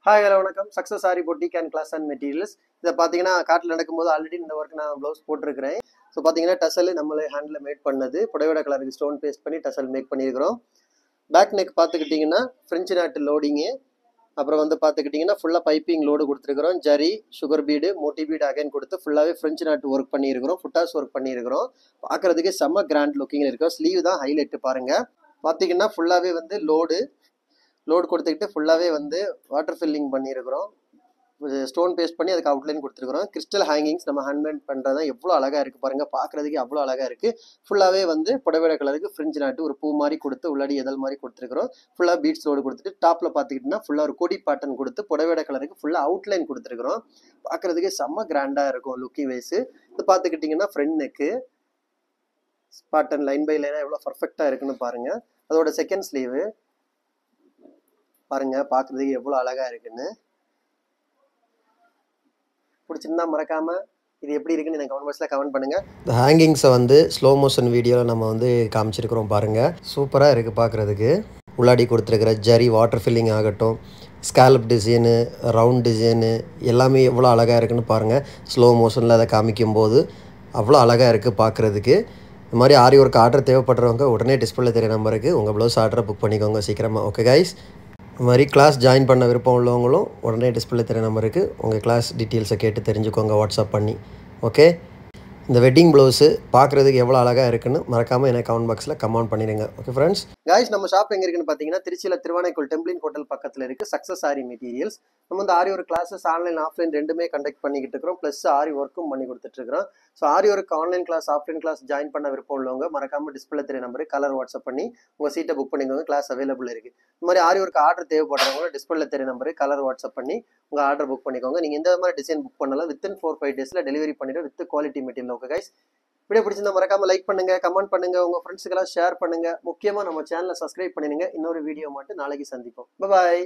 Hi hello வணக்கம். Success sari boutique and class and materials. இதை பார்த்தீங்கன்னா காட்டில் நடக்கும்போது ஆல்ரெடி இந்த ஒர்க் நான் ப்ளவுஸ் போட்டிருக்கிறேன். ஸோ பார்த்தீங்கன்னா டசல் நம்மளே ஹேண்டில் மேட் பண்ணது, புடவையோட கலருக்கு ஸ்டோன் பேஸ்ட் பண்ணி டசல் மேக் பண்ணியிருக்கிறோம். பேக் நெக் பார்த்துக்கிட்டிங்கன்னா ஃப்ரெஞ்சு நாட்டு லோடிங்கு, அப்புறம் வந்து பார்த்துக்கிட்டிங்கன்னா ஃபுல்லாக பைப்பிங் லோடு கொடுத்துருக்குறோம். Zari, sugar bead, Moti bead again கொடுத்து ஃபுல்லாகவே ஃப்ரெஞ்சு நாட்டு ஒர்க் பண்ணியிருக்கிறோம். ஃபுட்டாஸ் ஒர்க் பண்ணியிருக்கிறோம். பார்க்குறதுக்கு செம்ம கிராண்ட் லுக்கிங் இருக்கும். ஸ்லீவ் தான் ஹைலைட்டு பாருங்கள். பார்த்தீங்கன்னா ஃபுல்லாகவே வந்து லோடு கொடுத்துக்கிட்டு ஃபுல்லாகவே வந்து வாட்டர் ஃபில்லிங் பண்ணியிருக்கிறோம். ஸ்டோன் பேஸ்ட் பண்ணி அதுக்கு அவுட்லைன் கொடுத்துருக்குறோம். கிறிஸ்டல் ஹேங்கிங்ஸ் நம்ம ஹேண்ட்மேட் பண்ணுறது தான் எவ்வளோ அழகாக இருக்குது பாருங்கள். பார்க்குறதுக்கு அவ்வளோ அழகாக இருக்குது. ஃபுல்லாகவே வந்து புடவையோட கலருக்கு ஃப்ரிஞ்சு நாட்டு ஒரு பூ மாதிரி கொடுத்து உள்ளாடி எதல் மாதிரி கொடுத்துருக்குறோம். ஃபுல்லாக பீட்ஸ் லோடு கொடுத்துட்டு டாப்பில் பார்த்துக்கிட்டிங்கன்னா ஃபுல்லாக ஒரு கொடி பேட்டர்ன் கொடுத்து புடவையோட கலருக்கு ஃபுல்லாக அவுட்லைன் கொடுத்துருக்குறோம். பார்க்குறதுக்கு செம்ம கிராண்டாக இருக்கும் லுக்கிங் வைஸு. இது பார்த்துக்கிட்டிங்கன்னா front neck pattern line by லைனாக எவ்வளோ பர்ஃபெக்டாக இருக்குன்னு பாருங்கள். அதோட செகண்ட் ஸ்லீவு பாருங்க, பார்க்குறதுக்கு எவ்வளோ அழகாக இருக்குன்னு. பிடிச்சிருந்தா மறக்காம இது எப்படி இருக்குன்னு எனக்கு கமெண்ட் பாக்ஸில் கமெண்ட் பண்ணுங்கள். இந்த ஹேங்கிங்ஸை வந்து ஸ்லோ மோஷன் வீடியோவில் நம்ம வந்து காமிச்சிருக்கிறோம் பாருங்கள். சூப்பராக இருக்குது பார்க்குறதுக்கு. உள்ளாடி கொடுத்துருக்கிற ஜரி வாட்டர் ஃபில்லிங் ஆகட்டும், ஸ்கேலப் டிசைனு, ரவுண்ட் டிசைனு எல்லாமே எவ்வளோ அழகாக இருக்குன்னு பாருங்கள். ஸ்லோ மோஷனில் அதை காமிக்கும்போது அவ்வளோ அழகாக இருக்குது பார்க்குறதுக்கு. இந்த மாதிரி ஆரி ஒர்க் ஆர்டர் தேவைப்படுறவங்க உடனே டிஸ்பிளே தெரிய நம்பருக்கு உங்கள் ப்ளவுஸ் ஆர்டரை புக் பண்ணிக்கோங்க சீக்கிரமாக. ஓகே கைஸ், இந்த மாதிரி கிளாஸ் ஜாயின் பண்ண விருப்பம் உள்ளவங்களும் உடனே டிஸ்பிளே தெரிய நம்பருக்கு உங்கள் கிளாஸ் டீட்டெயில்ஸை கேட்டு தெரிஞ்சுக்கோங்க வாட்ஸ்அப் பண்ணி. ஓகே, இந்த வெட்டிங் ப்ளவுஸு பார்க்குறதுக்கு எவ்வளோ அழகாக இருக்குன்னு மறக்காமல் எனக்கு கமெண்ட் பாக்ஸில் கமெண்ட் பண்ணிடுங்க. Okay friends. காய்ஸ், நம்ம ஷாப் எங்கே இருக்குன்னு பார்த்தீங்கன்னா திருச்சியில் திருவானைக்கோள் டெம்பிளின் ஹோட்டல் பக்கத்தில் இருக்குது சக்ஸஸ் ஆரி மெட்டீரியல்ஸ். நம்ம வந்து aari work classes online offline ரெண்டுமே கண்டக்ட் பண்ணிக்கிட்டு இருக்கிறோம். ப்ளஸ் ஆரி ஒர்க்கும் பண்ணி கொடுத்துட்ருக்கிறோம். So aari work online class offline class join பண்ண விருப்பம் உள்ளவங்க மறக்காமல் டிஸ்பிளே தெரிய நம்பருக்கு கலர் வாட்ஸ்அப் பண்ணி உங்கள் சீட்டை புக் பண்ணிக்கோங்க. கிளாஸ் அவைலபிள் இருக்குது. இந்த மாதிரி ஆரி ஒர்க் ஆர்டர் தேவைப்படுறவங்க டிஸ்பிளே தெரிய நம்பருக்கு கலர் வாட்ஸ்அப் பண்ணி உங்கள் ஆர்டர் புக் பண்ணிக்கோங்க. நீங்கள் இந்த மாதிரி டிசைன் புக் பண்ணலாம். வித்தின் 4-5 டேஸில் டெலிவரி பண்ணிவிட்டு with quality material. Okay guys, video பிடிச்சிருந்தா மறக்காம லைக் பண்ணுங்க, கமெண்ட் பண்ணுங்க, உங்க ஃப்ரெண்ட்ஸுக்கெல்லாம் ஷேர் பண்ணுங்க. முக்கியமா நம்ம சேனலை சப்ஸ்கிரைப் பண்ணிடுங்க. இன்னொரு வீடியோ மட்டும் நாளைக்கு சந்திப்போம். பாய்.